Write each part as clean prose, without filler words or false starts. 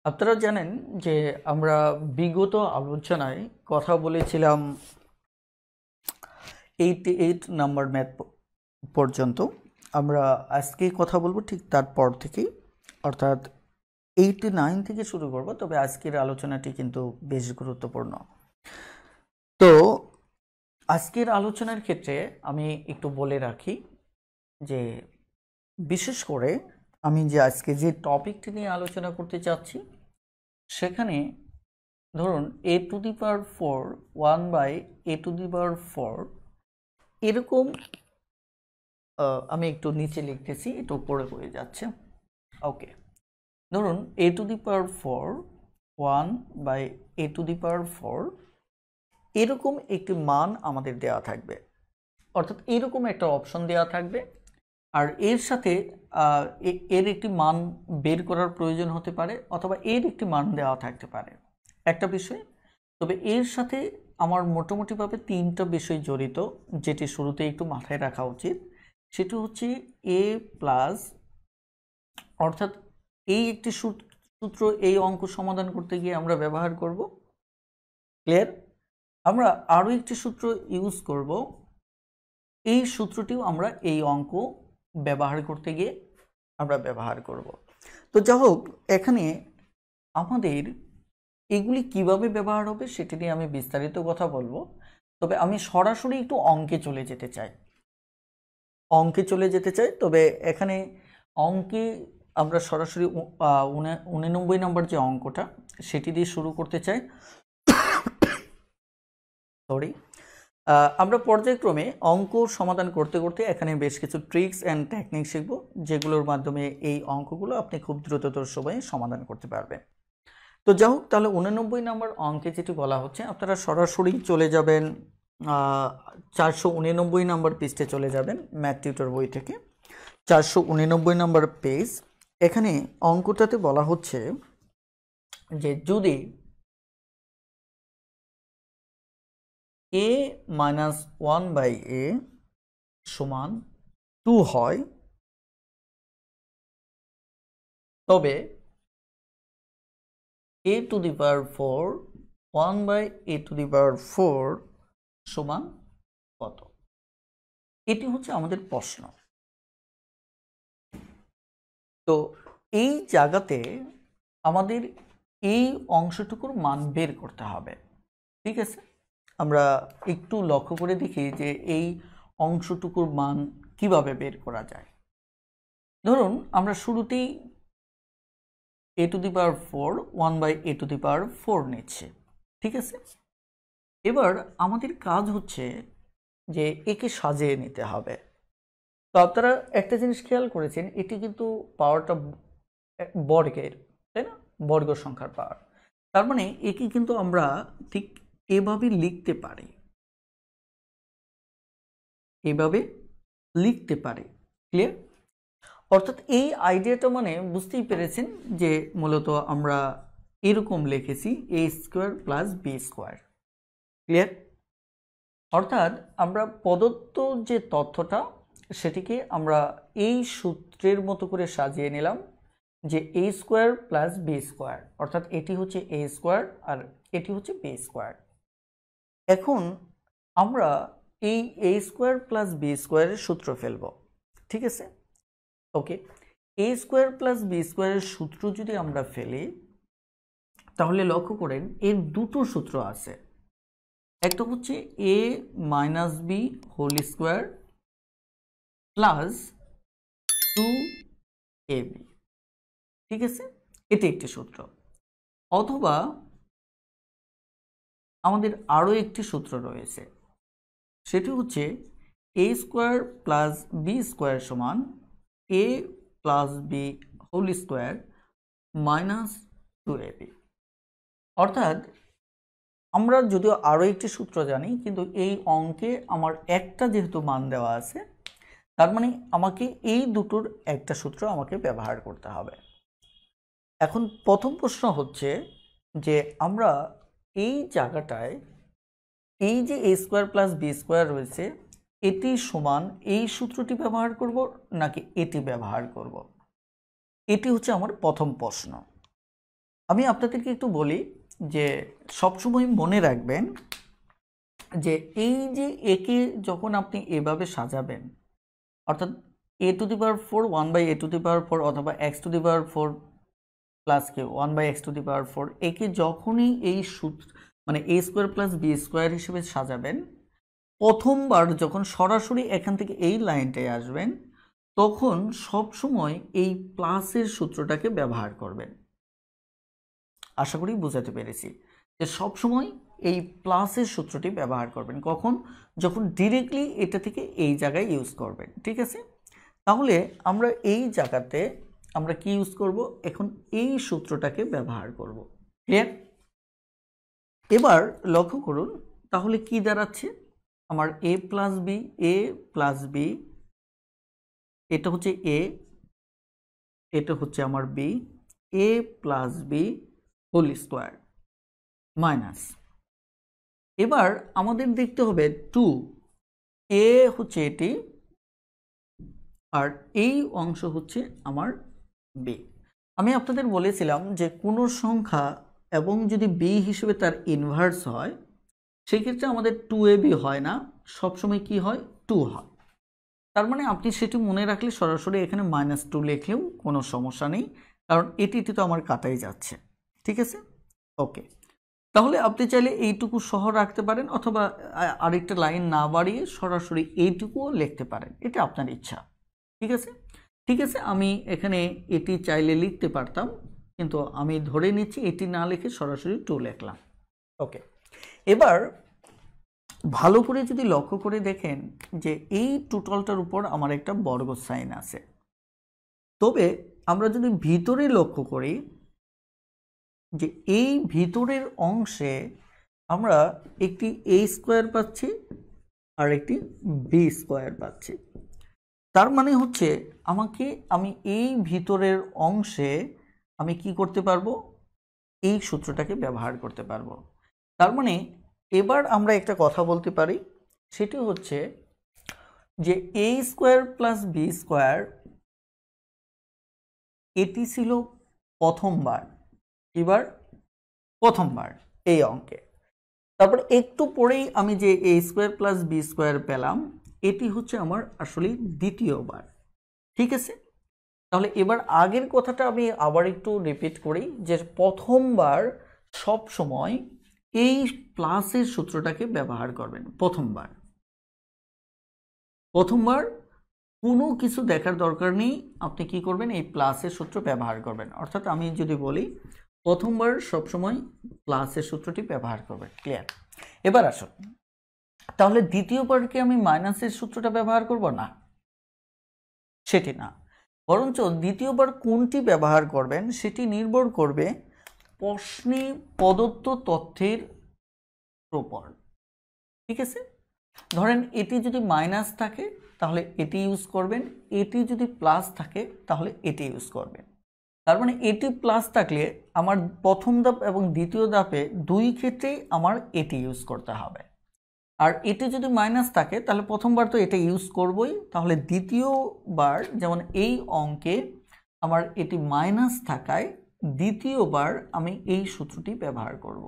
আপনারা জানেন যে আমরা বিগত আলোচনায় কথা বলেছিলাম 88 নাম্বার ম্যাথ পর্যন্ত। আমরা আজকে কথা বলবো ঠিক তারপর থেকেই, অর্থাৎ 89 থেকে শুরু করব। তবে আজকের আলোচনাটি কিন্তু বেশ গুরুত্বপূর্ণ। তো আজকের আলোচনার ক্ষেত্রে আমি একটু বলে রাখি যে বিশেষ করে আমি যে আজকে যে টপিকটি নিয়ে আলোচনা করতে চাচ্ছি সেখানে ধরুন a⁴ 1/a⁴ এরকম, আমি একটু নিচে লিখতেছি, একটু উপরে হয়ে যাচ্ছে। ওকে, ধরুন a⁴ 1/a⁴ এরকম একটি মান আমাদের দেওয়া থাকবে, অর্থাৎ এরকম একটা অপশন দেওয়া থাকবে। আর এর সাথে এর একটি মান বের করার প্রয়োজন হতে পারে, অথবা এর একটি মান দেওয়া থাকতে পারে, একটা বিষয়। তবে এর সাথে আমার মোটামুটিভাবে তিনটা বিষয় জড়িত, যেটি শুরুতে একটু মাথায় রাখা উচিত। সেটি হচ্ছে a প্লাস, অর্থাৎ এই একটি সূত্র এই অঙ্ক সমাধান করতে গিয়ে আমরা ব্যবহার করব। ক্লিয়ার? আমরা আরও একটি সূত্র ইউজ করব, এই সূত্রটিও আমরা এই অঙ্ক ব্যবহার করতে গিয়ে আমরা ব্যবহার করব। তো যাই হোক, এখানে আমাদের এগুলি কিভাবে ব্যবহার হবে সেটি নিয়ে আমি বিস্তারিত কথা বলবো। তবে আমি সরাসরি একটু অঙ্কে চলে যেতে চাই। তবে এখানে অঙ্কে আমরা সরাসরি 89 নম্বর যে অঙ্কটা সেটি দিয়ে শুরু করতে চাই। সরি, আমরা পর্যায়ক্রমে অঙ্ক সমাধান করতে করতে এখানে বেশ কিছু ট্রিক্স অ্যান্ড টেকনিক শিখব, যেগুলোর মাধ্যমে এই অঙ্কগুলো আপনি খুব দ্রুততর সময়ে সমাধান করতে পারবেন। তো যাই হোক, তাহলে 89 নম্বর অঙ্কে যেটি বলা হচ্ছে, আপনারা সরাসরি চলে যাবেন 489 নম্বর পৃষ্ঠে চলে যাবেন ম্যাথ টিউটর বই থেকে। 489 নম্বর পেজ। এখানে অঙ্কটাতে বলা হচ্ছে যে যদি a - 1/a সমান 2 হয়, তবে a⁴ 1/a⁴ সমান কত? এটি হচ্ছে আমাদের প্রশ্ন। তো এই জায়গাতে আমাদের এই অংশটুকুর মান বের করতে হবে। ঠিক আছে, আমরা একটু লক্ষ্য করে দেখি যে এই অংশটুকুর মান কিভাবে বের করা যায়। ধরুন আমরা শুরুতেই a⁴ 1/a⁴ নিচ্ছে। ঠিক আছে, এবার আমাদের কাজ হচ্ছে যে একে সাজিয়ে নিতে হবে। তো আপনারা একটা জিনিস খেয়াল করেছেন, এটি কিন্তু পাওয়ারটা বর্গের, তাই না? বর্গ সংখ্যার পাওয়ার। তার মানে একে কিন্তু আমরা ঠিক এভাবে লিখতে পারি, ক্লিয়ার? অর্থাৎ এই আইডিয়াটা মানে বুঝতেই পেরেছেন যে মূলত আমরা এরকম লিখেছি a² + b²। ক্লিয়ার? অর্থাৎ আমরা প্রদত্ত যে তথ্যটা সেটিকে আমরা এই সূত্রের মতো করে সাজিয়ে নিলাম যে a² + b², অর্থাৎ এটি হচ্ছে a² আর এটি হচ্ছে b²। এখন আমরা এই a² + b² এর সূত্র ফেলব। ঠিক আছে, ওকে। a² + b² এর সূত্র যদি আমরা ফেলি, তাহলে লক্ষ্য করেন এর দুটো সূত্র আছে। একটা হচ্ছে a - b² + 2ab। ঠিক আছে, এটি একটি সূত্র। অথবা আমাদের আরও একটি সূত্র রয়েছে, সেটি হচ্ছে a² + b² সমান a + b² - 2ab। অর্থাৎ আমরা যদিও আরও একটি সূত্র জানি, কিন্তু এই অঙ্কে আমার একটা যেহেতু মান দেওয়া আছে, তার মানে আমাকে এই দুটোর একটা সূত্র আমাকে ব্যবহার করতে হবে। এখন প্রথম প্রশ্ন হচ্ছে যে আমরা এই জায়গাটায় এই যে a² + b² রয়েছে, এটি সমান এই সূত্রটি ব্যবহার করব নাকি এটি ব্যবহার করব? এটি হচ্ছে আমার প্রথম প্রশ্ন। আমি আপনাদেরকে একটু বলি যে সবসময় মনে রাখবেন যে এই যে একে যখন আপনি এভাবে সাজাবেন, অর্থাৎ a to the power 4 1/a to the power 4 অথবা x to the power 4 plus কে 1/x টু দি পাওয়ার 4, একে যখনই এই সূত্র মানে a square plus b square হিসেবে সাজাবেন, প্রথমবার যখন সরাসরি এখান থেকে এই লাইনটায় আসবেন তখন সবসময় এই প্লাসের সূত্রটাকে ব্যবহার করবেন। আশা করি বোঝাতে পেরেছি যে সবসময় এই প্লাসের সূত্রটি ব্যবহার করবেন। কখন? যখন ডিরেক্টলি এটা থেকে এই জায়গায় ইউজ করবেন। ঠিক আছে, তাহলে আমরা এই জায়গাতে আমরা কি ইউজ করব? এখন এই সূত্রটাকে ব্যবহার করব। ক্লিয়ার? এবার লক্ষ্য করুন তাহলে কি দাঁড়াচ্ছে আমার a প্লাস বি, এটা হচ্ছে a, এটা হচ্ছে আমার b, a plus B whole square minus, এবার আমাদের দেখতে হবে 2, a হচ্ছে এটি আর এই অংশ হচ্ছে আমার b। আমি আপনাদের বলেছিলাম যে কোনো সংখ্যা এবং যদি b হিসেবে তার ইনভার্স হয় সেই ক্ষেত্রে আমাদের 2ab হয় না, সবসময় কি হয়? 2 হয়। তার মানে আপনি সেটি মনে রাখলে সরাসরি এখানে -2 লিখলেও কোনো সমস্যা নেই, কারণ এটি তো আমার কাটাই যাচ্ছে। ঠিক আছে, ওকে। তাহলে আপনি চাইলে এইটুকু সহ রাখতে পারেন অথবা আরেকটা লাইন না বাড়িয়ে সরাসরি এইটুকুও লিখতে পারেন, এটা আপনার ইচ্ছা। ঠিক আছে, ঠিক আছে, আমি এখানে এটি চাইলে লিখতে পারতাম, কিন্তু আমি ধরে নিচ্ছি এটি না লিখে সরাসরি 2 লিখলাম। ওকে, এবার ভালো করে যদি লক্ষ্য করে দেখেন যে এই টোটালটার উপর আমার একটা বর্গ সাইন আছে, তবে আমরা যদি ভিতরে লক্ষ্য করি যে এই ভিতরের অংশে আমরা একটি a স্কোয়ার পাচ্ছি আর একটি b স্কোয়ার পাচ্ছি। তার মানে হচ্ছে আমি এই ভিতরের অংশে আমি কি করতে পারবো? এই সূত্রটাকে ব্যবহার করতে পারবো। তার মানে এবার আমরা একটা কথা বলতে পারি, সেটি হচ্ছে যে a square plus b square এটি ছিল প্রথমবার, এবার প্রথমবার এই অঙ্কে। তারপর একটু পরেই আমি যে a square plus b square পেলাম এটি হচ্ছে আমার আসলে দ্বিতীয়বার। ঠিক আছে, তাহলে এবার আগের কথাটা আমি আবার একটু রিপিট করি যে প্রথমবার সব সময় এই প্লাসের সূত্রটাকে ব্যবহার করবেন। প্রথমবার কোনো কিছু দেখার দরকার নেই, আপনি কি করবেন? এই প্লাসের সূত্র ব্যবহার করবেন। অর্থাৎ আমি যদি বলি প্রথমবার সবসময় প্লাসের সূত্রটি ব্যবহার করবেন। ক্লিয়ার? এবার আসুন, তাহলে দ্বিতীয়বার কি আমি মাইনাসের সূত্রটা ব্যবহার করব? না, সেটি না, বরঞ্চ দ্বিতীয়বার কোনটি ব্যবহার করবেন সেটি নির্ভর করবে প্রশ্নে প্রদত্ত তথ্যের উপর। ঠিক আছে, ধরেন এটি যদি মাইনাস থাকে তাহলে এটি ইউজ করবেন, এটি যদি প্লাস থাকে তাহলে এটি ইউজ করবেন। তার মানে এটি প্লাস থাকলে আমার প্রথম ধাপ এবং দ্বিতীয় ধাপে দুই ক্ষেত্রেই আমার এটি ইউজ করতে হবে, আর এটি যদি মাইনাস থাকে তাহলে প্রথমবার তো এটা ইউজ করবই, তাহলে দ্বিতীয়বার যেমন এই অঙ্কে আমার এটি মাইনাস থাকায় দ্বিতীয়বার আমি এই সূত্রটি ব্যবহার করব।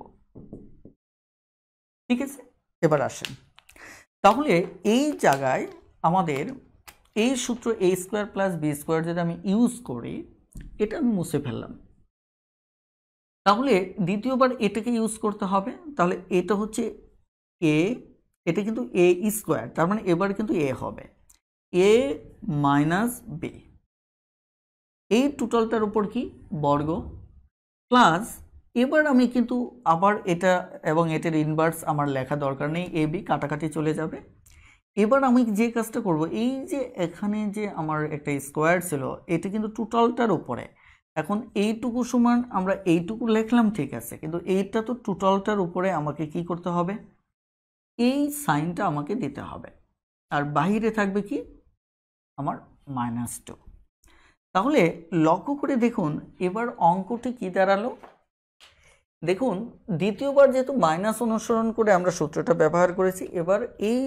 ঠিক আছে, এবার আসেন, তাহলে এই জায়গায় আমাদের এই সূত্র a square plus b square যদি আমি ইউজ করি, এটা আমি মুছে ফেললাম, তাহলে দ্বিতীয়বার এটাকে ইউজ করতে হবে। তাহলে এটা হচ্ছে a, এটা কিন্তু a স্কোয়ার, তার মানে এবার কিন্তু a হবে a মাইনাস b, এই টোটালটার উপর কি বর্গ প্লাস, এবার আমি কিন্তু আবার এটা এবং এটার ইনভার্স আমার লেখা দরকার নেই, এ বি কাটাকাটি চলে যাবে। এবার আমি যে কাজটা করব, এই যে এখানে যে আমার একটা স্কোয়ার ছিল এটা কিন্তু টোটালটার উপরে, এখন এইটুকু সমান আমরা এইটুকু লিখলাম, ঠিক আছে, কিন্তু এইটা তো টোটালটার উপরে আমাকে কি করতে হবে? এই সাইনটা আমাকে দিতে হবে, আর বাহিরে থাকবে কি আমার -2। তাহলে লক্ষ্য করে দেখুন এবার অঙ্কটি কি দাঁড়ালো। দেখুন দ্বিতীয়বার যেহেতু মাইনাস অনুসরণ করে আমরা সূত্রটা ব্যবহার করেছি, এবার এই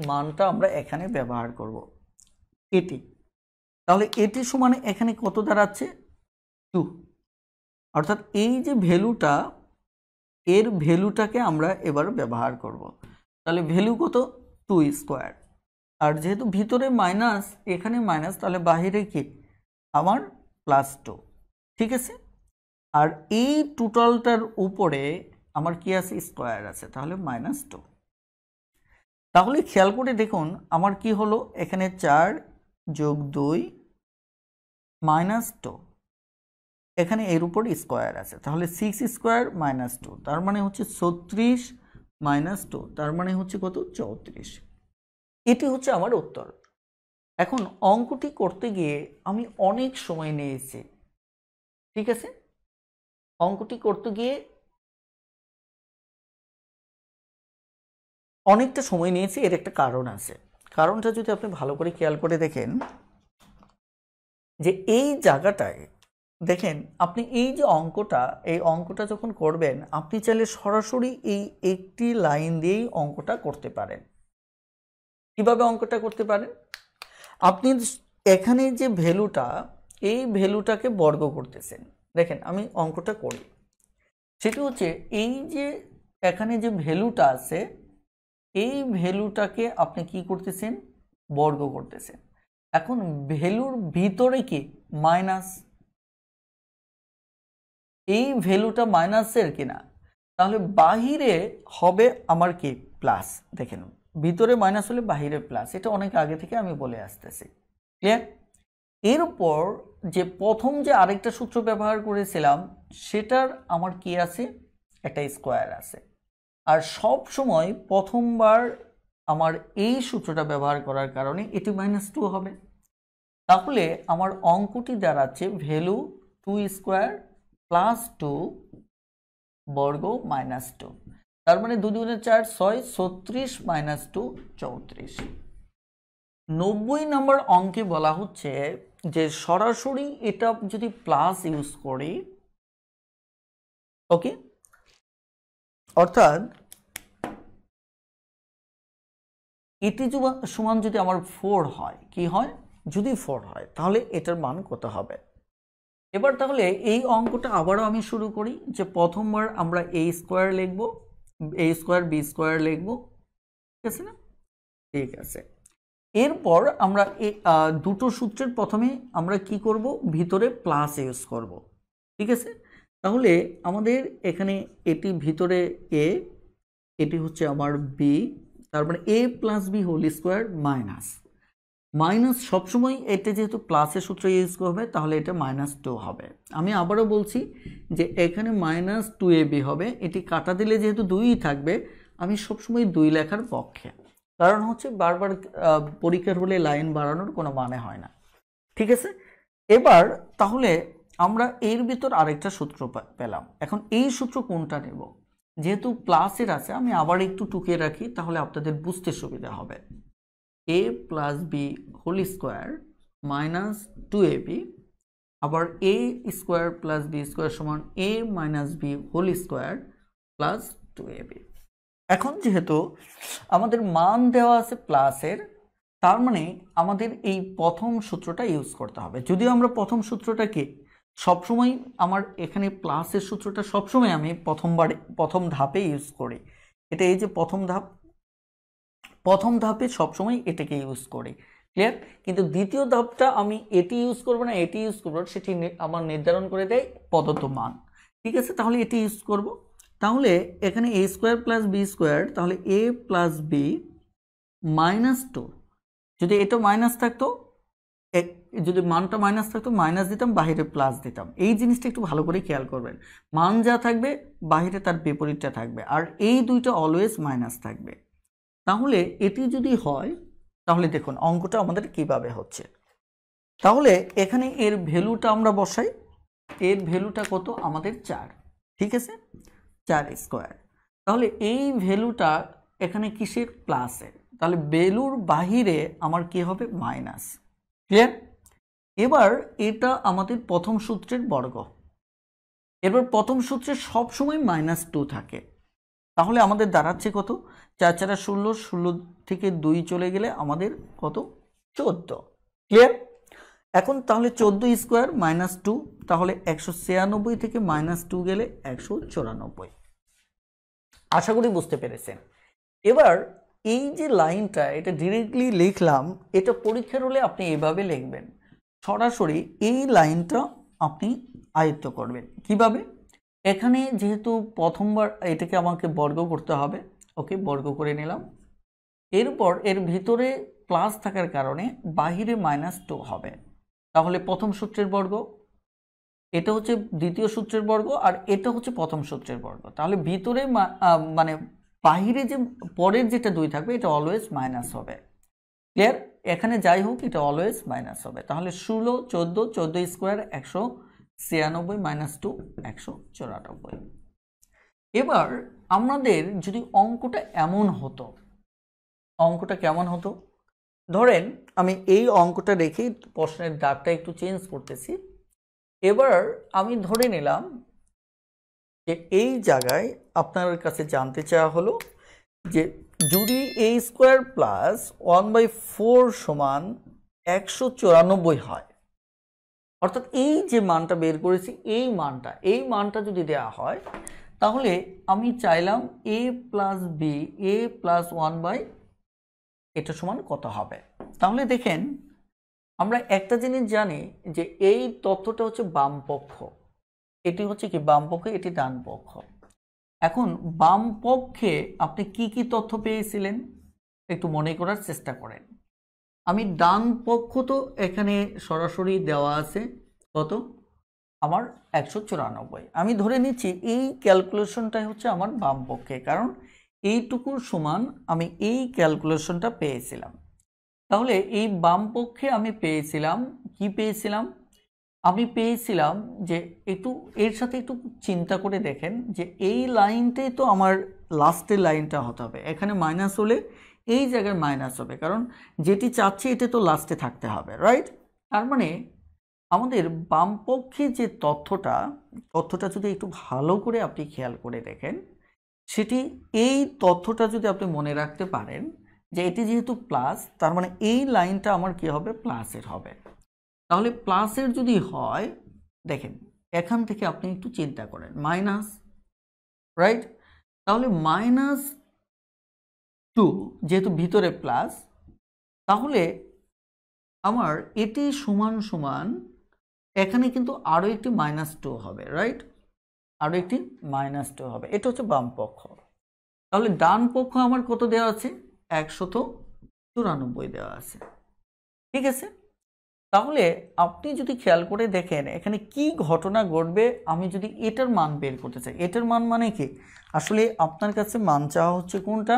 মানটা আমরা এখানে ব্যবহার করব এটি, তাহলে এটি সমান এখানে কত দাঁড়াচ্ছে? 2। অর্থাৎ এই যে ভ্যালুটা, এর ভ্যালুটাকে আমরা এবার ব্যবহার করব। তাহলে ভ্যালু কত? 2 স্কোয়ার। আর যেহেতু ভিতরে মাইনাস, এখানে মাইনাস, তাহলে বাহিরে কি আমার +2, ঠিক আছে। আর এই টোটালটার উপরে আমার কি আছে? স্কোয়ার আছে, তাহলে -2। তাহলে খেয়াল করে দেখুন আমার কি হলো, এখানে 4 + 2 -2, এখানে এর উপর স্কোয়ার আছে, তাহলে 6 স্কোয়ার -2, তার মানে হচ্ছে 36 -2, তার মানে হচ্ছে কত? 34। এটি হচ্ছে আমার উত্তর। এখন অঙ্কটি করতে গিয়ে আমি অনেক সময় নিয়েছি, ঠিক আছে। অঙ্কটি করতে গিয়ে অনেকটা সময় নিয়েছি, এর একটা কারণ আছে। কারণটা যদি আপনি ভালো করে খেয়াল করে দেখেন, যে এই জায়গাটায় দেখেন আপনি এই যে অঙ্কটা, এই অঙ্কটা যখন করবেন আপনি চাইলে সরাসরি এই একটি লাইন দিয়েই অঙ্কটা করতে পারেন। কিভাবে অঙ্কটা করতে পারেন? আপনি এখানে যে ভ্যালুটা, এই ভ্যালুটাকে বর্গ করতেছেন। দেখেন আমি অঙ্কটা করি, সেটা হচ্ছে এই যে এখানে যে ভ্যালুটা আছে, এই ভ্যালুটাকে আপনি কি করতেছেন? বর্গ করতেছেন। এখন ভ্যালুর ভিতরে কি মাইনাস, এই ভ্যালুটা মাইনাসের কিনা, তাহলে বাহিরে হবে আমার কি? প্লাস। দেখেন ভিতরে মাইনাস হলে বাহিরে প্লাস, এটা অনেক আগে থেকে আমি বলে আসতেছি, ক্লিয়ার। এরপর যে প্রথম যে আরেকটা সূত্র ব্যবহার করেছিলাম, সেটার আমার কি আছে? একটা স্কোয়ার আছে। আর সব সময় প্রথমবার আমার এই সূত্রটা ব্যবহার করার কারণে এটি -2 হবে। তাহলে আমার অঙ্কটি দাঁড়াচ্ছে ভ্যালু 2 স্কোয়ার +2 বর্গ -2, তার মানে 2 × 4 6, 36 -2 34। 90 নম্বর অঙ্কে বলা হচ্ছে যে সরাসরি এটা যদি প্লাস ইউজ করি, ওকে, অর্থাৎ এটি সমান যদি আমার 4 হয়, কি হয়? যদি 4 হয় তাহলে এটার মান কত হবে? এবার তাহলে এই অঙ্কটা আবারও আমি শুরু করি, যে প্রথমবার আমরা a স্কোয়ার লিখব, a স্কোয়ার b স্কোয়ার লিখব, ঠিক আছে না? ঠিক আছে। এরপর আমরা দুটো সূত্রের প্রথমে আমরা কি করব? ভিতরে প্লাস ইউজ করব, ঠিক আছে। তাহলে আমাদের এখানে এটি ভিতরে a, এটি হচ্ছে আমার b, তারপরে a + b whole square minus সবসময় এটা যেহেতু প্লাসের সূত্র ইউজ করবে, তাহলে এটা -2 হবে। আমি আবারও বলছি যে এখানে -2ab হবে, এটি কাটা দিলে যেহেতু 2ই থাকবে, আমি সবসময় 2 লেখার পক্ষে। কারণ হচ্ছে বারবার পরীক্ষার হলে লাইন বাড়ানোর কোনো মানে হয় না, ঠিক আছে। এবার তাহলে আমরা এর ভিতর আরেকটা সূত্র পেলাম। এখন এই সূত্র কোনটা নেব? যেহেতু প্লাসের আছে, আমি আবার একটু টুকে রাখি, তাহলে আপনাদের বুঝতে সুবিধা হবে। a + b whole square -2ab, আবার a স্কোয়ার + b স্কোয়ার সমান a - b whole square +2ab। এখন যেহেতু আমাদের মান দেওয়া আছে প্লাসের, তার মানে আমাদের এই প্রথম সূত্রটা ইউজ করতে হবে। যদিও আমরা প্রথম সূত্রটাকে সবসময়, আমার এখানে প্লাসের সূত্রটা সবসময় আমি প্রথম ধাপে ইউজ করি। এটা এই যে প্রথম ধাপে সবসময় এটাকে ইউজ করি, ক্লিয়ার। কিন্তু দ্বিতীয় ধাপটা আমি এটি ইউজ করব না এটি ইউজ করব, সেটি আমার নির্ধারণ করে দেয় প্রদত্ত মান, ঠিক আছে। তাহলে এটি ইউজ করব। তাহলে এখানে a স্কোয়ার + b স্কোয়ার, তাহলে a + b -2, যদি এটা মাইনাস থাকতো, যদি মানটা মাইনাস থাকতো মাইনাস দিতাম, বাহিরে প্লাস দিতাম। এই জিনিসটা একটু ভালো করে খেয়াল করবেন, মান যা থাকবে বাহিরে তার বিপরীতটা থাকবে, আর এই দুইটা অলওয়েজ মাইনাস থাকবে। তাহলে এটি যদি হয়, তাহলে দেখুন অঙ্কটা আমাদের কিভাবে হচ্ছে। তাহলে এখানে এর ভ্যালুটা আমরা বসাই, এর ভ্যালুটা কত? আমাদের 4, ঠিক আছে, 4 স্কোয়ার। তাহলে এই ভ্যালুটা এখানে কিসের? প্লাসের, তাহলে ভ্যালুর বাহিরে আমার কি হবে? Minus, clear. এবার এটা আমাদের প্রথম সূত্রের বর্গ। এবার প্রথম সূত্রে সবসময় -2 থাকে, তাহলে আমাদের দাঁড়াচ্ছে কত? 4 4 16, 16 থেকে 2 চলে গেলে আমাদের কত? 14, ক্লিয়ার। এখন তাহলে 14 স্কোয়ার মাইনাস 2, তাহলে 196 থেকে মাইনাস 2 গেলে 194। আশা করি বুঝতে পেরেছেন। এবার এই যে লাইনটা এটা ডিরেক্টলি লিখলাম, এটা পরীক্ষার হলে আপনি এভাবে লিখবেন, সরাসরি এই লাইনটা আপনি আয়ত্ত করবেন। কিভাবে? এখানে যেহেতু প্রথমবার এটাকে আমাকে বর্গ করতে হবে, ওকে বর্গ করে নিলাম। এরপর এর ভিতরে প্লাস থাকার কারণে বাহিরে -2 হবে, তাহলে প্রথম সূত্রের বর্গ, এটা হচ্ছে দ্বিতীয় সূত্রের বর্গ, আর এটা হচ্ছে প্রথম সূত্রের বর্গ। তাহলে ভিতরে মানে বাহিরে যে পরের যেটা 2 থাকবে এটা অলওয়েজ মাইনাস হবে। ক্লিয়ার? এখানে যাই হোক এটা অলওয়েজ মাইনাস হবে। তাহলে 16, 14, 14 স্কোয়ার 196 মাইনাস 2 194। এবার আমাদের যদি অঙ্কটা এমন হতো, অঙ্কটা কেমন হতো? ধরেন আমি এই অঙ্কটা রেখেই প্রশ্নের দাগটা একটু চেঞ্জ করতেছি। এবার আমি ধরে নিলাম যে এই জায়গায় আপনার কাছে জানতে চাওয়া হলো যে যদি a স্কোয়ার প্লাস 1/4 সমান 194 হয়, অর্থাৎ এই যে মানটা বের করেছি এই মানটা যদি দেওয়া হয়, তাহলে আমি চাইলাম a plus B a plus 1/, এটা সমান কত হবে? তাহলে দেখেন আমরা একটা জিনিস জানি যে এই তথ্যটা হচ্ছে বাম পক্ষ, এটি হচ্ছে কি বাম পক্ষ, এটি ডান পক্ষ। এখন বাম পক্ষে আপনি কি কি তথ্য পেয়েছিলেন একটু মনে করার চেষ্টা করেন। আমি ডান পক্ষ তো এখানে সরাসরি দেওয়া আছে কত, আমার 194। আমি ধরে নিচ্ছি এই ক্যালকুলেশনটাই হচ্ছে আমার বাম পক্ষে, কারণ এইটুকুর সমান আমি এই ক্যালকুলেশনটা পেয়েছিলাম। তাহলে এই বাম পক্ষে আমি পেয়েছিলাম কি পেয়েছিলাম? আমি পেয়েছিলাম যে একটু এর সাথে একটু চিন্তা করে দেখেন যে এই লাইনটাই তো আমার লাস্টের লাইনটা হতে হবে। এখানে মাইনাস হলে এই জায়গায় মাইনাস হবে, কারণ যেটি চাচ্ছি এটা তো লাস্টে থাকতে হবে, রাইট? তার মানে আমাদের বামপক্ষে যে তথ্যটা যদি একটু ভালো করে আপনি খেয়াল করে দেখেন, সেটি এই তথ্যটা যদি আপনি মনে রাখতে পারেন যে এটি যেহেতু প্লাস, তার মানে এই লাইনটা আমার কি হবে? প্লাসের হবে। তাহলে প্লাসের যদি হয়, দেখেন এখান থেকে আপনি একটু চিন্তা করেন মাইনাস, রাইট? তাহলে -2 যেহেতু ভিতরে প্লাস, তাহলে আমার এটি সমান সমান এখানে কিন্তু আরও একটি -2 হবে, রাইট? আরও একটি -2 হবে। এটা হচ্ছে বাম পক্ষ। তাহলে ডান পক্ষ আমার কত দেওয়া আছে? 194 দেওয়া আছে, ঠিক আছে? তাহলে আপনি যদি খেয়াল করে দেখেন এখানে কি ঘটনা ঘটবে, আমি যদি এটার মান বের করতে চাই, এটার মান মানে কি? আসলে আপনার কাছে মান চাওয়া হচ্ছে কোনটা?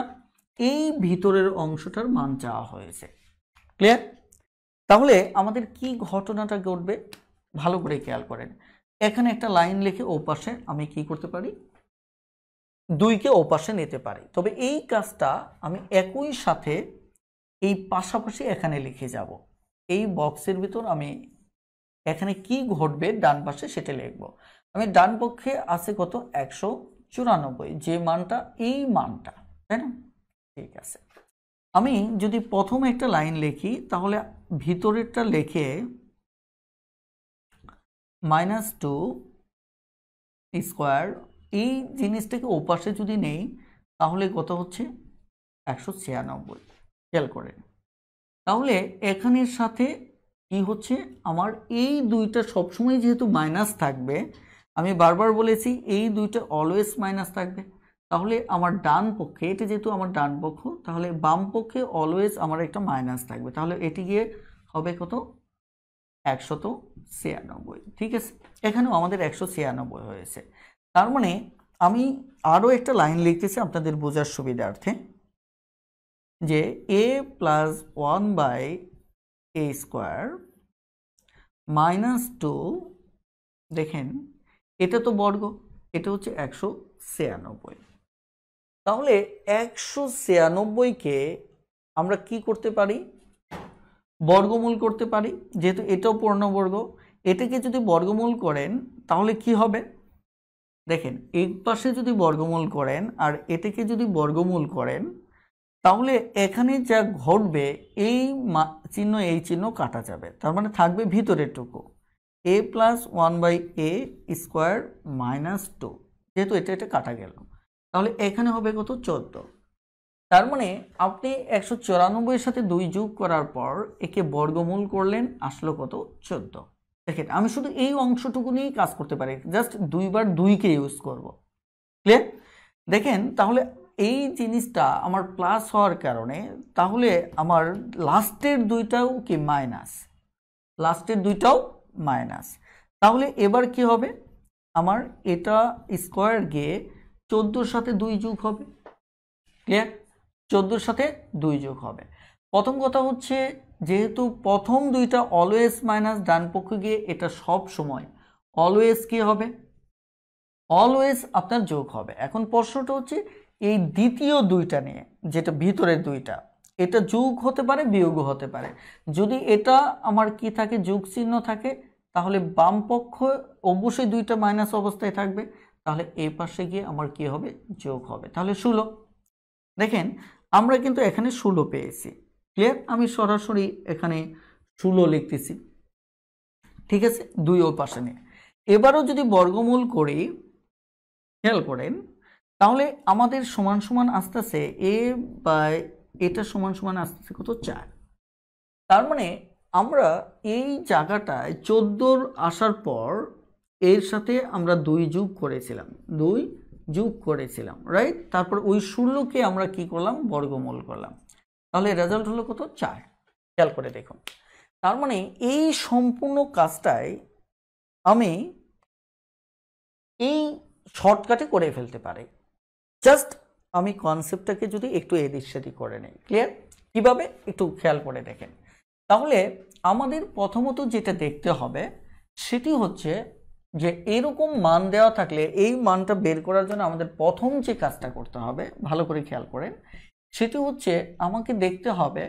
এই ভিতরের অংশটার মান চাওয়া হয়েছে। ক্লিয়ার? তাহলে আমাদের কি ঘটনাটা ঘটবে ভালো করে খেয়াল করেন। এখানে একটা লাইন লিখে ওপাশে আমি কি করতে পারি? 2কে ওপাশে নিতে পারি। তবে এই কাজটা আমি একই সাথে এই পাশাপাশি এখানে লিখে যাব। এই বক্সের ভিতর আমি এখানে কি ঘটবে ডান পাশে সেটা লিখব। আমি ডান পক্ষে আছে কত? 194, যে মানটা এই মানটা, তাই না? ঠিক আছে, আমি যদি প্রথমে একটা লাইন লিখি তাহলে ভিতরেরটা লিখে -2 স্কোয়ার, এই জিনিসটাকে ওপাশে যদি নেই তাহলে কত হচ্ছে? 196। খেয়াল করেন, তাহলে এখানের সাথে কি হচ্ছে? আমার এই দুইটা সবসময় যেহেতু মাইনাস থাকবে, আমি বারবার বলেছি এই দুইটা অলওয়েজ মাইনাস থাকবে। তাহলে আমার ডান পক্ষে, এটা যেহেতু আমার ডান পক্ষ, তাহলে বাম পক্ষে অলওয়েজ আমার একটা মাইনাস থাকবে। তাহলে এটি গিয়ে হবে কত? 196, ঠিক আছে? এখানেও আমাদের 196 হয়েছে। তার মানে আমি আরও একটা লাইন লিখতেছি আপনাদের বোঝার সুবিধার্থে, যে a প্লাস 1/a স্কোয়ার -2, দেখেন এটা তো বর্গ, এটা হচ্ছে 196। তাহলে 196কে আমরা কি করতে পারি? বর্গমূল করতে পারি, যেহেতু এটাও পূর্ণবর্গ। এটাকে যদি বর্গমূল করেন তাহলে কি হবে? দেখেন এই পাশে যদি বর্গমূল করেন আর এটাকে যদি বর্গমূল করেন, তাহলে এখানে যা ঘটবে এই চিহ্ন কাটা যাবে, তার মানে থাকবে ভিতরের টুকু a plus 1/a square minus 2, যেহেতু এটা কাটা গেল, তাহলে এখানে হবে কত 14। তার মানে আপনি 194 সাথে 2 যোগ করার পর একে বর্গমূল করলেন, আসলো কত 14। দেখেন আমি শুধু এই অংশটুকু নিয়েই কাজ করতে পারি, জাস্ট 2 বার 2কে ইউজ করব। ক্লিয়ার? দেখেন তাহলে এই জিনিসটা আমার প্লাস হওয়ার কারণে তাহলে আমার লাস্টের দুইটাও কি মাইনাস, লাস্টের দুইটাও মাইনাস। তাহলে এবার কি হবে, আমার এটা স্কোয়ার গিয়ে 14 সাথে 2 যোগ হবে। ক্লিয়ার? 14 সাথে 2 যোগ হবে। প্রথম কথা হচ্ছে যেহেতু প্রথম দুইটা অলওয়েজ মাইনাস, ডান পক্ষে গিয়ে এটা সব সময় অলওয়েজ কি হবে, অলওয়েজ আপনার যোগ হবে। এখন প্রশ্নটা হচ্ছে এই দ্বিতীয় দুইটা নিয়ে, যেটা ভিতরের দুইটা, এটা যোগ হতে পারে বিয়োগ হতে পারে। যদি এটা আমার কি থাকে, যোগ চিহ্ন থাকে, তাহলে বাম পক্ষ অবশ্যই দুইটা মাইনাস অবস্থায় থাকবে, তাহলে এই পাশে গিয়ে আমার কি হবে, যোগ হবে। তাহলে 16। দেখেন আমরা কিন্তু এখানে 16 পেয়েছি। ক্লিয়ার? আমি সরাসরি এখানে 16 লিখতেছি, ঠিক আছে, 2 ওর পাশে নিয়ে। এবারও যদি বর্গমূল করি, খেয়াল করেন, তাহলে আমাদের সমান সমান আসতেছে a বাই এটা সমান সমান আসতেছে কত 4। তার মানে আমরা এই জায়গাটায় 14 আসার পর এর সাথে আমরা 2 যোগ করেছিলাম, 2 যোগ করেছিলাম, রাইট? তারপর ওই 16কে আমরা কি করলাম, বর্গমূল করলাম, তাহলে রেজাল্ট হলো কত 4। খেয়াল করে দেখুন, তার মানে এই সম্পূর্ণ কাজটাই আমি এই শর্টকাটে করে ফেলতে পারি, জাস্ট আমি কনসেপ্টটাকে যদি একটু এদিক সেদিক করে নেই। ক্লিয়ার? কিভাবে একটু খেয়াল করে দেখেন। তাহলে আমাদের প্রথমত যেটা দেখতে হবে সেটি হচ্ছে যে এরকম মান দেওয়া থাকলে এই মানটা বের করার জন্য আমাদের প্রথম যে কাজটা করতে হবে, ভালো করে খেয়াল করেন, সেটি হচ্ছে আমাকে দেখতে হবে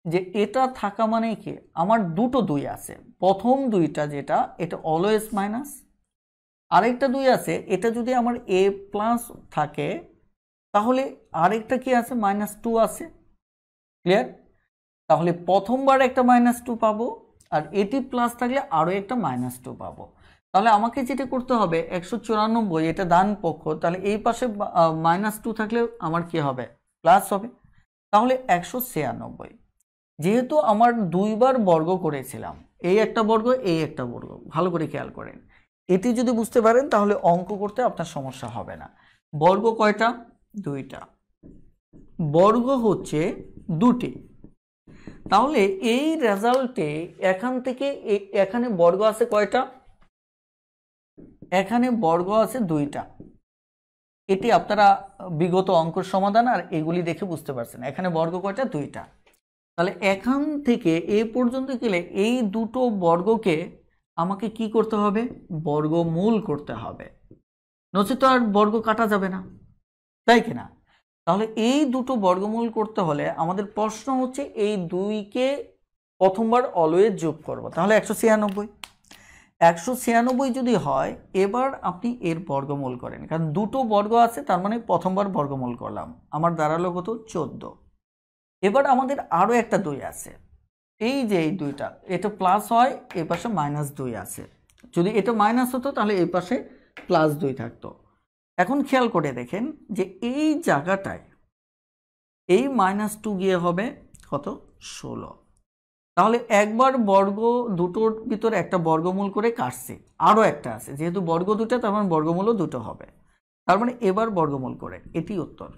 যে এটা থাকা মানে কি, আমার দুটো 2 আছে। প্রথম দুইটা যেটা, এটা অলওয়েজ মাইনাস, আরেকটা 2 আছে, এটা যদি আমার a প্লাস থাকে তাহলে আরেকটা কি আছে, -2 আছে। ক্লিয়ার? তাহলে প্রথমবার একটা -2 পাবো, আর এটি প্লাস থাকলে আরও একটা -2 পাবো। তাহলে আমাকে যেটা করতে হবে 194, এটা ডান পক্ষ, তাহলে এই পাশে -2 থাকলে আমার কি হবে, প্লাস হবে। তাহলে 196, যেহেতু আমার 2 বার বর্গ করেছিলাম, এই একটা বর্গ এই একটা বর্গ, ভালো করে খেয়াল করেন, এটি যদি বুঝতে পারেন তাহলে অঙ্ক করতে আপনার সমস্যা হবে না। বর্গ কয়টা, 2টা, বর্গ হচ্ছে 2টি। তাহলে এই রেজাল্টে এখান থেকে এখানে বর্গ আছে কয়টা, এখানে বর্গ আছে 2টা। এটি আপনারা বিগত অঙ্কের সমাধান আর এগুলি দেখে বুঝতে পারছেন, এখানে বর্গ কয়টা, 2টা। তাহলে এখান থেকে এ পর্যন্ত গেলে এই দুটো বর্গকে আমাকে কি করতে হবে, বর্গমূল করতে হবে, নচেত আর বর্গ কাটা যাবে না, তাই কিনা? তাহলে এই দুটো বর্গমূল করতে হলে আমাদের প্রশ্ন হচ্ছে এই 2কে প্রথমবার অলওয়েজ যোগ করব, তাহলে 196। 196 যদি হয়, এবার আপনি এর বর্গমূল করেন, কারণ দুটো বর্গ আছে, তার মানে প্রথমবার বর্গমূল করলাম, আমার দাঁড়ালো কত 14। এবার আমাদের আরও একটা 2 আছে, এই যে এই 2টা, এটা প্লাস হয়, এই পাশে -2 আছে। যদি এটা মাইনাস হতো তাহলে এই পাশে +2 থাকতো। এখন খেয়াল করে দেখেন যে এই জায়গাটায় এই -2 গিয়ে হবে কত, 16। তাহলে একবার বর্গ দুটোর ভিতরে একটা বর্গমূল করে কাটছি, আরও একটা আছে, যেহেতু বর্গ 2টা তার মানে বর্গমূলও 2টো হবে, তার মানে এবার বর্গমূল করে, এটি উত্তর।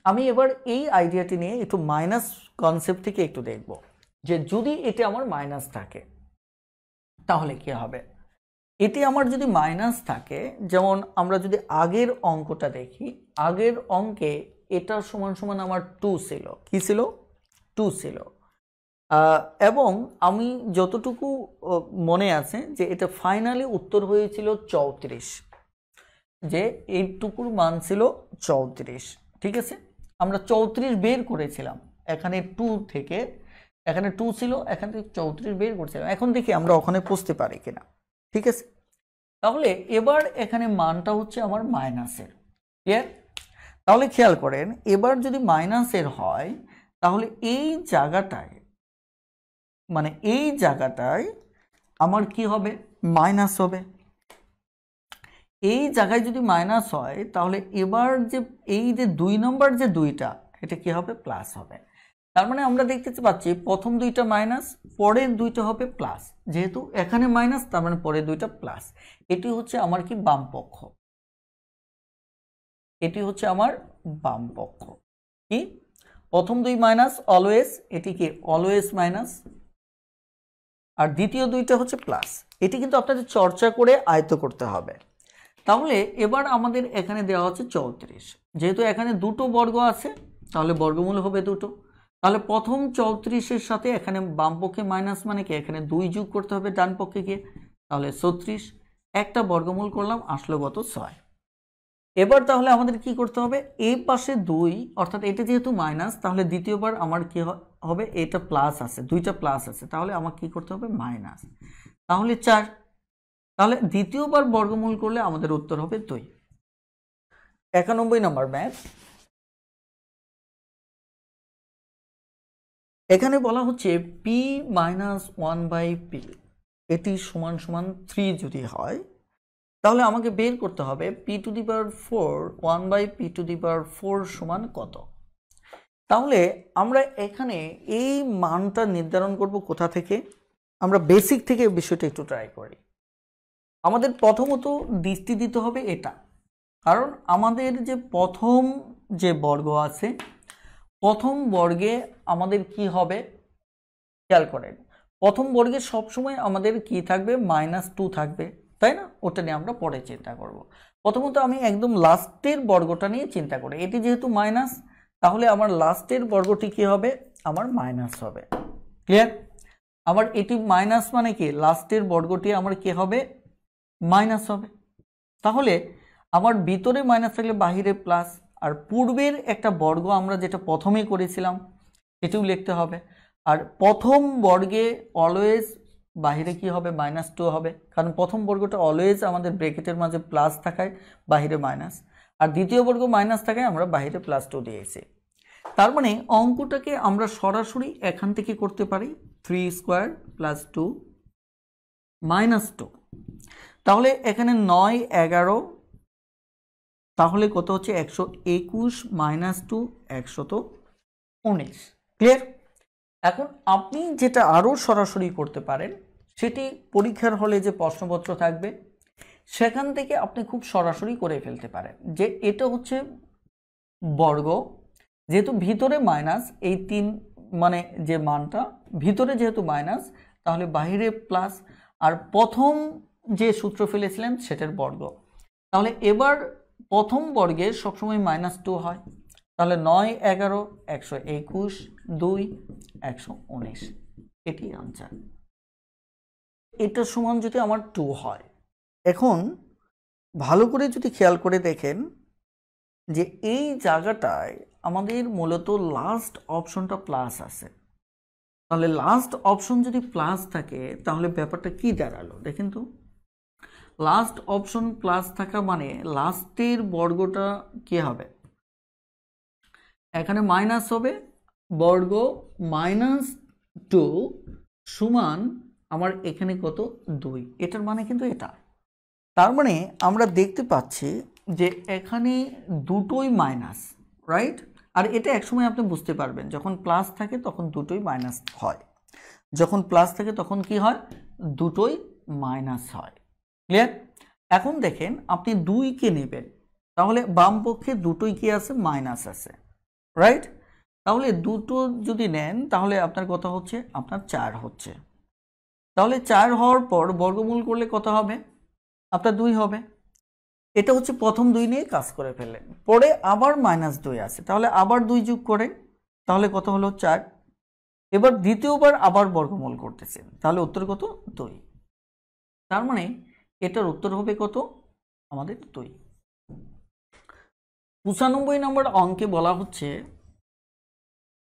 আমি এবার এই আইডিয়াটি নিয়ে একটু মাইনাস কনসেপ্ট থেকে একটু দেখব, যে যদি এটি আমার মাইনাস থাকে তাহলে কি হবে। এটি আমার যদি মাইনাস থাকে, যেমন আমরা যদি আগের অঙ্কটা দেখি, আগের অঙ্কে এটা সমান সমান আমার 2 ছিল, কি ছিল, 2 ছিল, এবং আমি যতটুকু মনে আছে যে এটা ফাইনালি উত্তর হয়েছিল 34, যে এইটুকুর মান ছিল 34, ঠিক আছে। আমরা 34 বের করেছিলাম, এখানে 2 থেকে, এখানে 2 ছিল, এখান থেকে 34 বের করেছিলাম। এখন দেখি আমরা ওখানে পৌঁছতে পারি কিনা, ঠিক আছে। তাহলে এবার এখানে মানটা হচ্ছে আমার মাইনাসের, ক্লিয়ার? তাহলে খেয়াল করেন এবার যদি মাইনাসের হয় তাহলে এই জায়গাটায় মানে এই জায়গাটায় আমার কি হবে মাইনাস হবে। এই জায়গায় যদি মাইনাস হয় তাহলে এবার যে এই যে 2 নম্বর যে 2টা এটা কি হবে প্লাস হবে। তার মানে আমরা দেখতে পাচ্ছি প্রথম 2টা মাইনাস, পরের 2টা হবে প্লাস। যেহেতু এখানে মাইনাস তার মানে পরের 2টা প্লাস। এটি হচ্ছে আমার কি বাম পক্ষ, এটি হচ্ছে আমার বাম পক্ষ। কি প্রথম 2 মাইনাস অলওয়েজ, এটি কি অলওয়েজ মাইনাস, আর দ্বিতীয় 2টা হচ্ছে প্লাস। এটি কিন্তু আপনাদের চর্চা করে আয়ত্ত করতে হবে। তাহলে এবার আমাদের এখানে দেওয়া হচ্ছে 34। যেহেতু এখানে দুটো বর্গ আছে তাহলে বর্গমূল হবে দুটো। তাহলে প্রথম 34-এর সাথে এখানে বাম পক্ষে মাইনাস মানে কি এখানে 2 যোগ করতে হবে ডান পক্ষে গিয়ে, তাহলে 36। একটা বর্গমূল করলাম আসলো কত 6। এবার তাহলে আমাদের কি করতে হবে এই পাশে 2 অর্থাৎ এটা যেহেতু মাইনাস তাহলে দ্বিতীয়বার আমার কি হবে এটা প্লাস আছে, 2টা প্লাস আছে, তাহলে আমার কি করতে হবে মাইনাস, তাহলে 4। তাহলে দ্বিতীয়বার বর্গমূল করলে আমাদের উত্তর হবে 2। 91 নম্বর ম্যাথ। এখানে বলা হচ্ছে p মাইনাস 1/p এটি সমান সমান 3 যদি হয় তাহলে আমাকে বের করতে হবে p to the power 4 1/p to the power 4 সমান কত। তাহলে আমরা এখানে এই মানটা নির্ধারণ করব কোথা থেকে, আমরা বেসিক থেকে বিষয়টা একটু ট্রাই করি। আমাদের প্রথমত দৃষ্টি দিতে হবে এটা, কারণ আমাদের যে প্রথম যে বর্গ আছে প্রথম বর্গে আমাদের কি হবে খেয়াল করেন, প্রথম বর্গে সবসময় আমাদের কি থাকবে -2 থাকবে, তাই না? ওটা নিয়ে আমরা পরে চিন্তা করব। প্রথমত আমি একদম লাস্টের বর্গটা নিয়ে চিন্তা করি। এটি যেহেতু মাইনাস তাহলে আমার লাস্টের বর্গটি কি হবে আমার মাইনাস হবে। ক্লিয়ার? আবার এটি মাইনাস মানে কি লাস্টের বর্গটি আমার কি হবে মাইনাস হবে। তাহলে আমার ভিতরে মাইনাস থাকলে বাহিরে প্লাস, আর পূর্বের একটা বর্গ আমরা যেটা প্রথমে করেছিলাম এটিও লিখতে হবে। আর প্রথম বর্গে অলওয়েজ বাহিরে কি হবে -2 হবে, কারণ প্রথম বর্গটা অলওয়েজ আমাদের ব্র্যাকেটের মাঝে প্লাস থাকায় বাহিরে মাইনাস, আর দ্বিতীয় বর্গ মাইনাস থাকায় আমরা বাহিরে +2 দিয়েছি। তার মানে অঙ্কটাকে আমরা সরাসরি এখান থেকে করতে পারি 3² + 2 -2। তাহলে এখানে 9 11 তাহলে কত হচ্ছে 121 -2 119। ক্লিয়ার? এখন আপনি যেটা আরও সরাসরি করতে পারেন সেটি পরীক্ষার হলে যে প্রশ্নপত্র থাকবে সেখান থেকে আপনি খুব সরাসরি করে ফেলতে পারেন যে এটা হচ্ছে বর্গ, যেহেতু ভিতরে মাইনাস এই 3 মানে যে মানটা ভিতরে যেহেতু মাইনাস তাহলে বাইরে প্লাস, আর প্রথম যে সূত্র ফেলেছিলেন সেটার বর্গ। তাহলে এবার প্রথম বর্গে সবসময় -2 হয়, তাহলে 9 11 121 2 119 এটি আনসার। এটা সমান যদি আমার 2 হয়। এখন ভালো করে যদি খেয়াল করে দেখেন যে এই জায়গাটায় আমাদের মূলত লাস্ট অপশনটা প্লাস আছে, তাহলে লাস্ট অপশন যদি প্লাস থাকে তাহলে ব্যাপারটা কি দাঁড়ালো দেখেন তো। লাস্ট অপশন প্লাস থাকা মানে লাস্টের বর্গটা কি হবে এখানে মাইনাস হবে, বর্গ -2 সমান আমার এখানে কত 2, এটার মানে কিন্তু এটা। তার মানে আমরা দেখতে পাচ্ছি যে এখানে দুটোই মাইনাস, রাইট? আর এটা একসময় আপনি বুঝতে পারবেন যখন প্লাস থাকে তখন দুটোই মাইনাস হয়, যখন প্লাস থাকে তখন কি হয় দুটোই মাইনাস হয়। ক্লিয়ার? এখন দেখেন আপনি 2কে নেবেন তাহলে বাম পক্ষে দুটোই কি আছে মাইনাস আছে, রাইট? তাহলে দুটো যদি নেন তাহলে আপনার কত হচ্ছে আপনার 4 হচ্ছে। তাহলে 4 হওয়ার পর বর্গমূল করলে কত হবে আপনার 2 হবে। এটা হচ্ছে প্রথম 2 নিয়ে কাজ করে ফেললেন, পরে আবার -2 আছে তাহলে আবার 2 যোগ করেন তাহলে কত হলো 4। এবার দ্বিতীয়বার আবার বর্গমূল করতেছেন তাহলে উত্তর কত 2। তার মানে এটার উত্তর হবে কত আমাদের 2। 95 নম্বর অঙ্কে বলা হচ্ছে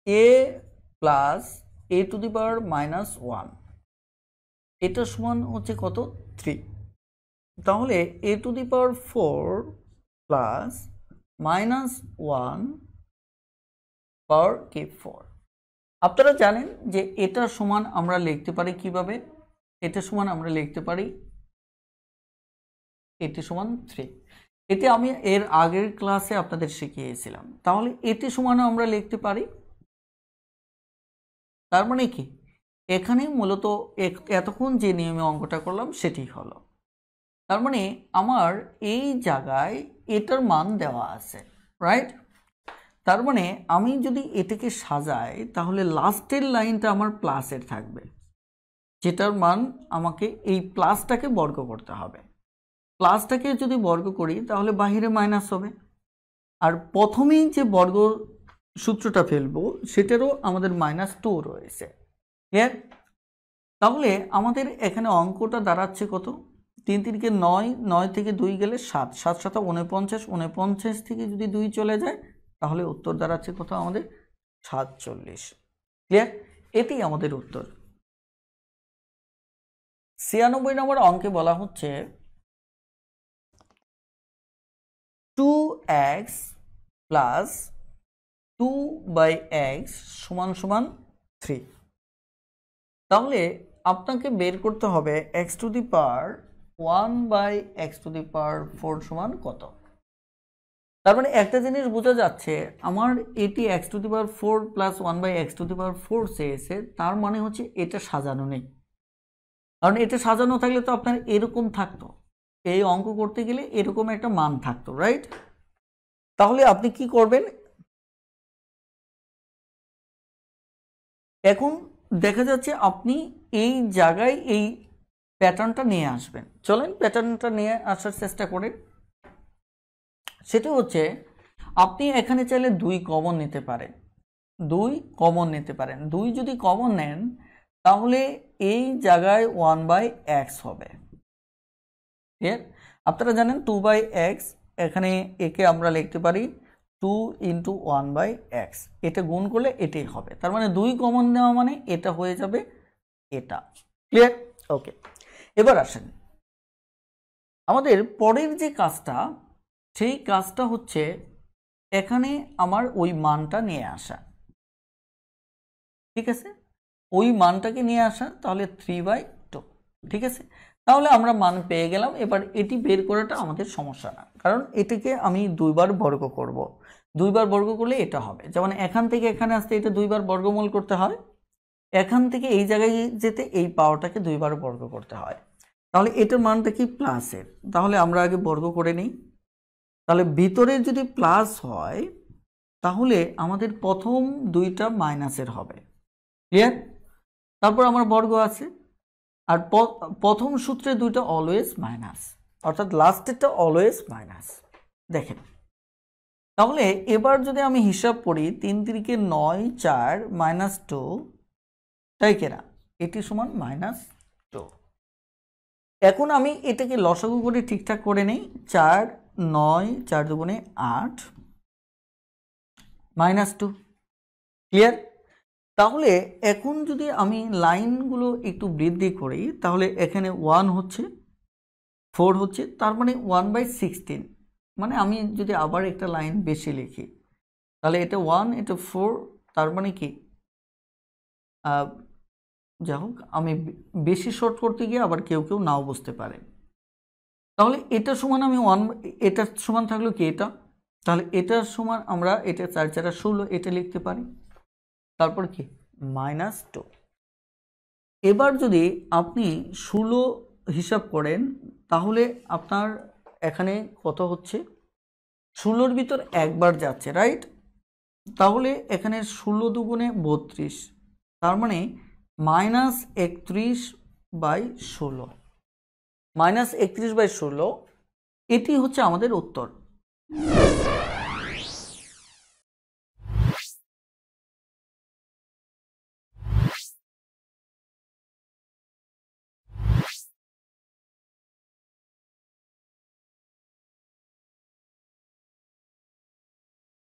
a + a টু দি পাওয়ার -1 এটা সমান হচ্ছে কত 3। তাহলে a টু দি পাওয়ার 4 + -1 পাওয়ার কি 4। আপনারা জানেন যে এটা সমান আমরা লিখতে পারি কিভাবে? এটা সমান আমরা লিখতে পারি এটি সমান 3। এটি আমি এর আগের ক্লাসে আপনাদের শিখিয়েছিলাম। তাহলে এটি সমান আমরা লিখতে পারি, তার মানে কি এখানে মূলত এতক্ষণ যে নিয়মে অঙ্কটা করলাম সেটি হলো। তার মানে আমার এই জায়গায় এটার মান দেওয়া আছে, রাইট? তার মানে আমি যদি এটাকে সাজাই তাহলে লাস্টের লাইনটা আমার প্লাসের থাকবে, যেটার মান আমাকে এই প্লাসটাকে বর্গ করতে হবে। প্লাসটাকে যদি বর্গ করি তাহলে বাহিরে মাইনাস হবে, আর প্রথমেই যে বর্গ সূত্রটা ফেলবো সেটারও আমাদের -2 রয়েছে। ক্লিয়ার? তাহলে আমাদের এখানে অঙ্কটা দাঁড়াচ্ছে কত? 3 3 9, 9 থেকে 2 গেলে 7, 7 7 49, 49 থেকে যদি 2 চলে যায় তাহলে উত্তর দাঁড়াচ্ছে কত আমাদের? 47। ক্লিয়ার? এটি আমাদের উত্তর। 96 নম্বর অঙ্কে বলা হচ্ছে 2x প্লাস 2/x সমান সমান 3। তাহলে আপনাকে বের করতে হবে x to the power 1/x to the power 4 সমান কত। তার মানে একটা জিনিস বোঝা যাচ্ছে, আমার এটি x to the power 4 plus 1/x to the power 4 চেয়েছে, তার মানে হচ্ছে এটা সাজানো নেই। কারণ এটা সাজানো থাকলে তো আপনার এরকম থাকতো, এই অঙ্ক করতে গেলে এরকম একটা মান থাকতো, রাইট? তাহলে আপনি কি করবেন? এখন দেখা যাচ্ছে আপনি এই জায়গায় এই প্যাটার্নটা নিয়ে আসবেন। চলেন প্যাটার্নটা নিয়ে আসার চেষ্টা করেন। সেটা হচ্ছে আপনি এখানে চাইলে 2 কমন নিতে পারেন, 2 কমন নিতে পারেন। 2 যদি কমন নেন তাহলে এই জায়গায় 1/x হবে। ঠিক? আপনারা জানেন 2/x, এখানে একে আমরা লিখতে পারি 2 × 1/x, এটা গুণ করলে এটাই হবে। তার মানে 2 কমন নেওয়া মানে এটা হয়ে যাবে এটা। ক্লিয়ার? ওকে, এবার আসেন আমাদের পরের যে কাজটা, সেই কাজটা হচ্ছে এখানে আমার ওই মানটা নিয়ে আসা। ঠিক আছে, ওই মানটাকে নিয়ে আসা, তাহলে 3/2। ঠিক আছে, তাহলে আমরা মান পেয়ে গেলাম। এবার এটি বের করাটা আমাদের সমস্যা না, কারণ এটিকে আমি 2 বার বর্গ করব। 2 বার বর্গ করলে এটা হবে, যেমন এখান থেকে এখানে আসতে এটা 2 বার বর্গমূল করতে হয়, এখান থেকে এই জায়গায় যেতে এই পাওয়ারটাকে 2 বার বর্গ করতে হয়। তাহলে এটার মানটা কি প্লাসের, তাহলে আমরা আগে বর্গ করে নিই। তাহলে ভিতরে যদি প্লাস হয় তাহলে আমাদের প্রথম 2টা মাইনাসের হবে। ক্লিয়ার? তারপর আমার বর্গ আছে, আর প্রথম সূত্রে 2টা অলওয়েজ মাইনাস, অর্থাৎ লাস্টেরটা অলওয়েজ মাইনাস। দেখেন, তাহলে এবার যদি আমি হিসাব করি 3 3 9 4 -2, তাই কিনা? এটি সমান -2। এখন আমি এটাকে লসাগু করে ঠিকঠাক করে নেই। 4 9 4 2 8 -2। ক্লিয়ার? তাহলে এখন যদি আমি লাইনগুলো একটু বৃদ্ধি করি তাহলে এখানে 1 হচ্ছে, 4 হচ্ছে, তার মানে 1/16। মানে আমি যদি আবার একটা লাইন বেশি লিখি তাহলে এটা 1, এটা 4, তার মানে কি যাই হোক, আমি বেশি শর্ট করতে গিয়ে আবার কেউ কেউ নাও বুঝতে পারে। তাহলে এটা সমান আমি 1, এটা সমান থাকলো কি এটা, তাহলে এটার সমান আমরা এটা 4 4 16 এটা লিখতে পারি। তারপর কি -2। এবার যদি আপনি 16 হিসাব করেন তাহলে আপনার এখানে কত হচ্ছে? 16-র ভিতর একবার যাচ্ছে, রাইট? তাহলে এখানে 16 2 32, তার মানে -31/16। -31/16 এটি হচ্ছে আমাদের উত্তর।